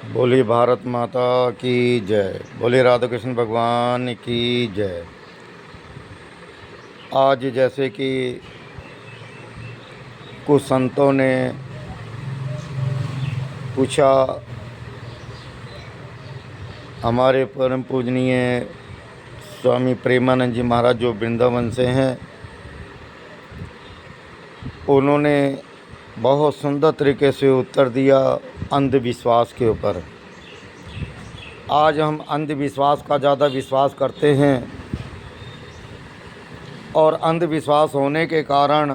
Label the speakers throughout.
Speaker 1: बोली भारत माता की जय। बोले राधा कृष्ण भगवान की जय। आज जैसे कि कुछ संतों ने पूछा, हमारे परम पूजनीय स्वामी प्रेमानंद जी महाराज जो वृंदावन से हैं, उन्होंने बहुत सुंदर तरीके से उत्तर दिया अंधविश्वास के ऊपर। आज हम अंधविश्वास का ज़्यादा विश्वास करते हैं और अंधविश्वास होने के कारण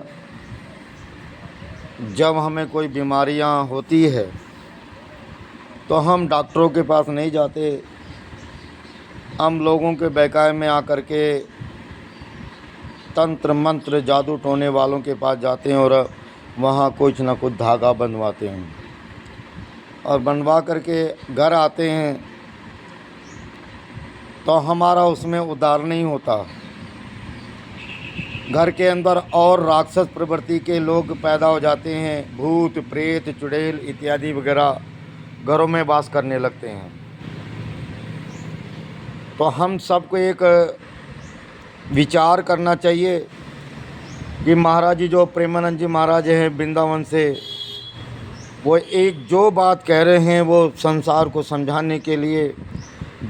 Speaker 1: जब हमें कोई बीमारियां होती है तो हम डॉक्टरों के पास नहीं जाते, हम लोगों के बहकावे में आकर के तंत्र मंत्र जादू टोने वालों के पास जाते हैं और वहाँ कुछ ना कुछ धागा बनवाते हैं और बनवा करके घर आते हैं तो हमारा उसमें उद्धार नहीं होता। घर के अंदर और राक्षस प्रवृत्ति के लोग पैदा हो जाते हैं, भूत प्रेत चुड़ैल इत्यादि वगैरह घरों में वास करने लगते हैं। तो हम सबको एक विचार करना चाहिए कि महाराज जी जो प्रेमानंद जी महाराज हैं वृंदावन से, वो एक जो बात कह रहे हैं वो संसार को समझाने के लिए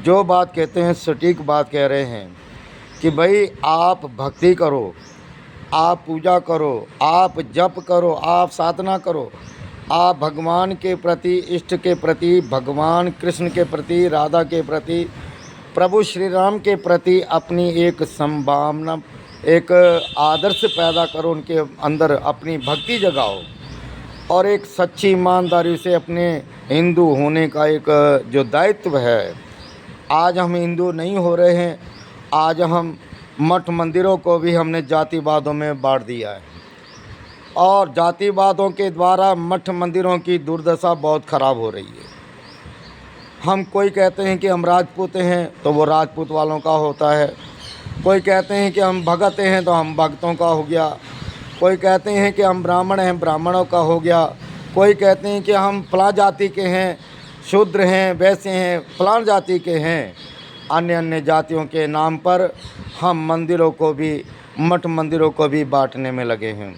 Speaker 1: जो बात कहते हैं सटीक बात कह रहे हैं कि भाई आप भक्ति करो, आप पूजा करो, आप जप करो, आप साधना करो, आप भगवान के प्रति, इष्ट के प्रति, भगवान कृष्ण के प्रति, राधा के प्रति, प्रभु श्री राम के प्रति अपनी एक संभावना, एक आदर्श पैदा करो, उनके अंदर अपनी भक्ति जगाओ और एक सच्ची ईमानदारी से अपने हिंदू होने का एक जो दायित्व है। आज हम हिंदू नहीं हो रहे हैं, आज हम मठ मंदिरों को भी हमने जातिवादों में बांट दिया है और जातिवादों के द्वारा मठ मंदिरों की दुर्दशा बहुत ख़राब हो रही है। हम कोई कहते हैं कि हम राजपूत हैं तो वो राजपूत वालों का होता है, कोई कहते हैं कि हम भगत हैं तो हम भक्तों का हो गया, कोई कहते हैं कि हम ब्राह्मण हैं ब्राह्मणों का हो गया, कोई कहते हैं कि हम फलां जाति के हैं, शूद्र हैं, वैसे हैं, फलां जाति के हैं। अन्य अन्य जातियों के नाम पर हम मंदिरों को भी, मठ मंदिरों को भी बांटने में लगे हैं।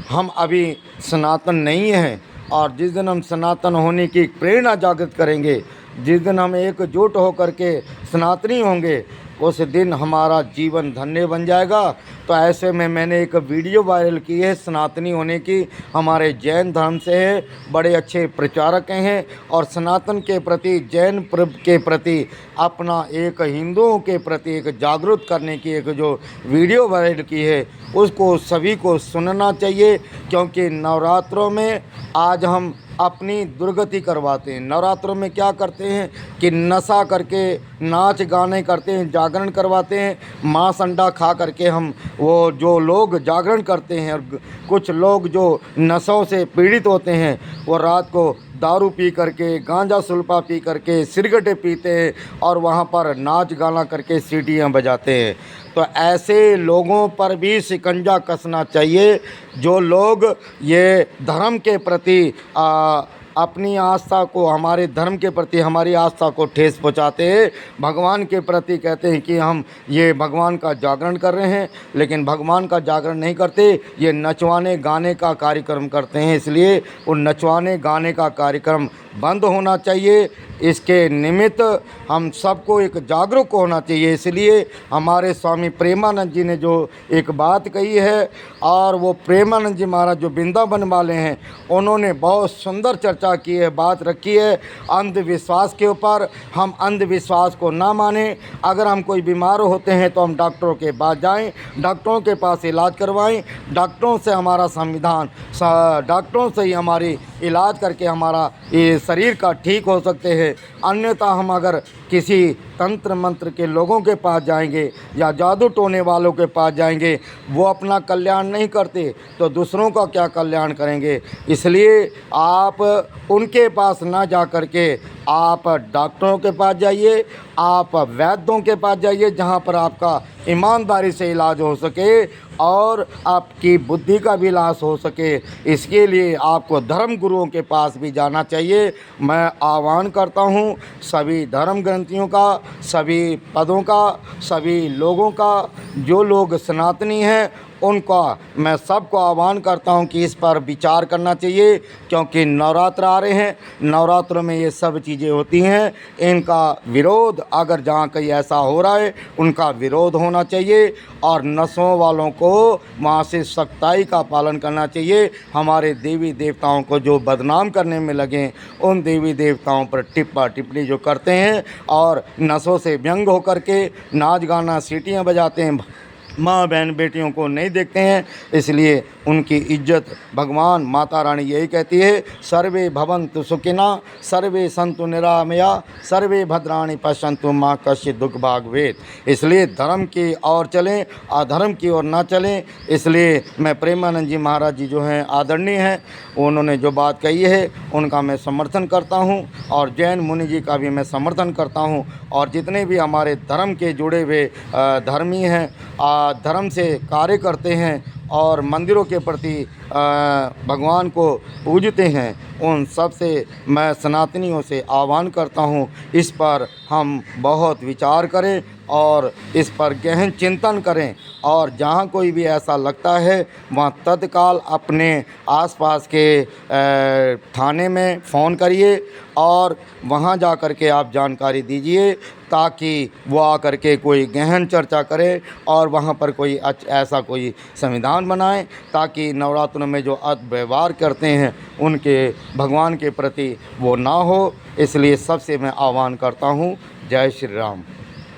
Speaker 1: हम अभी सनातन नहीं हैं और जिस दिन हम सनातन होने की प्रेरणा जागृत करेंगे, जिस दिन हम एकजुट होकर के सनातनी होंगे, उस दिन हमारा जीवन धन्य बन जाएगा। तो ऐसे में मैंने एक वीडियो वायरल की है सनातनी होने की, हमारे जैन धर्म से है, बड़े अच्छे प्रचारक हैं और सनातन के प्रति, जैन के प्रति, अपना एक हिंदुओं के प्रति एक जागरूक करने की एक जो वीडियो वायरल की है उसको सभी को सुनना चाहिए। क्योंकि नवरात्रों में आज हम अपनी दुर्गति करवाते हैं। नवरात्रों में क्या करते हैं कि नशा करके नाच गाने करते हैं, जागरण करवाते हैं, मांस अंडा खा करके हम वो जो लोग जागरण करते हैं और कुछ लोग जो नशों से पीड़ित होते हैं वो रात को दारू पी करके, गांजा सुल्फा पी करके, सिगरेटें पीते हैं और वहाँ पर नाच गाना करके सीटियाँ बजाते हैं। तो ऐसे लोगों पर भी शिकंजा कसना चाहिए जो लोग ये धर्म के प्रति अपनी आस्था को, हमारे धर्म के प्रति हमारी आस्था को ठेस पहुंचाते हैं। भगवान के प्रति कहते हैं कि हम ये भगवान का जागरण कर रहे हैं, लेकिन भगवान का जागरण नहीं करते, ये नचवाने गाने का कार्यक्रम करते हैं। इसलिए उन नचवाने गाने का कार्यक्रम बंद होना चाहिए। इसके निमित्त हम सबको एक जागरूक होना चाहिए। इसलिए हमारे स्वामी प्रेमानंद जी ने जो एक बात कही है, और वो प्रेमानंद जी महाराज जो वृंदावन वाले हैं, उन्होंने बहुत सुंदर चर्चा की है, बात रखी है अंधविश्वास के ऊपर। हम अंधविश्वास को ना मानें। अगर हम कोई बीमार होते हैं तो हम डॉक्टरों के पास जाएं, डॉक्टरों के पास इलाज करवाएं, डॉक्टरों से हमारा संविधान, डॉक्टरों से ही हमारी इलाज करके हमारा ये शरीर का ठीक हो सकते हैं। अन्यथा हम अगर किसी तंत्र मंत्र के लोगों के पास जाएंगे या जादू टोने वालों के पास जाएंगे, वो अपना कल्याण नहीं करते तो दूसरों का क्या कल्याण करेंगे। इसलिए आप उनके पास ना जा कर के आप डॉक्टरों के पास जाइए, आप वैद्यों के पास जाइए, जहाँ पर आपका ईमानदारी से इलाज हो सके और आपकी बुद्धि का भी इलाज हो सके। इसके लिए आपको धर्म गुरुओं के पास भी जाना चाहिए। मैं आह्वान करता हूँ सभी धर्म ग्रंथियों का, सभी पदों का, सभी लोगों का, जो लोग सनातनी हैं उनका मैं सबको आह्वान करता हूं कि इस पर विचार करना चाहिए, क्योंकि नवरात्र आ रहे हैं। नवरात्रों में ये सब चीज़ें होती हैं, इनका विरोध अगर जहाँ कहीं ऐसा हो रहा है उनका विरोध होना चाहिए और नशों वालों को वहाँ से सख्ताई का पालन करना चाहिए। हमारे देवी देवताओं को जो बदनाम करने में लगे, उन देवी देवताओं पर टिप्पा टिप्पणी जो करते हैं और नशों से व्यंग होकर के नाच गाना सीटियाँ बजाते हैं, माँ बहन बेटियों को नहीं देखते हैं, इसलिए उनकी इज्जत भगवान माता रानी यही कहती है, सर्वे भवन्तु सुखिना सर्वे सन्तु निरामया सर्वे भद्राणि पश्यन्तु माँ कश्चित् दुख भाग भवेत्। इसलिए धर्म की ओर चलें, अधर्म की ओर ना चलें। इसलिए मैं प्रेमानंद जी महाराज जी जो हैं आदरणीय हैं, उन्होंने जो बात कही है उनका मैं समर्थन करता हूं और जैन मुनि जी का भी मैं समर्थन करता हूं और जितने भी हमारे धर्म के जुड़े हुए धर्मी हैं, धर्म से कार्य करते हैं और मंदिरों के प्रति भगवान को पूजते हैं, उन सब से मैं सनातनियों से आह्वान करता हूँ इस पर हम बहुत विचार करें और इस पर गहन चिंतन करें और जहाँ कोई भी ऐसा लगता है वहाँ तत्काल अपने आसपास के थाने में फ़ोन करिए और वहाँ जा कर के आप जानकारी दीजिए, ताकि वो आकर के कोई गहन चर्चा करे और वहाँ पर कोई ऐसा कोई संविधान बनाए, ताकि नवरात्रों में जो व्यवहार करते हैं उनके भगवान के प्रति वो ना हो। इसलिए सबसे मैं आह्वान करता हूँ। जय श्री राम।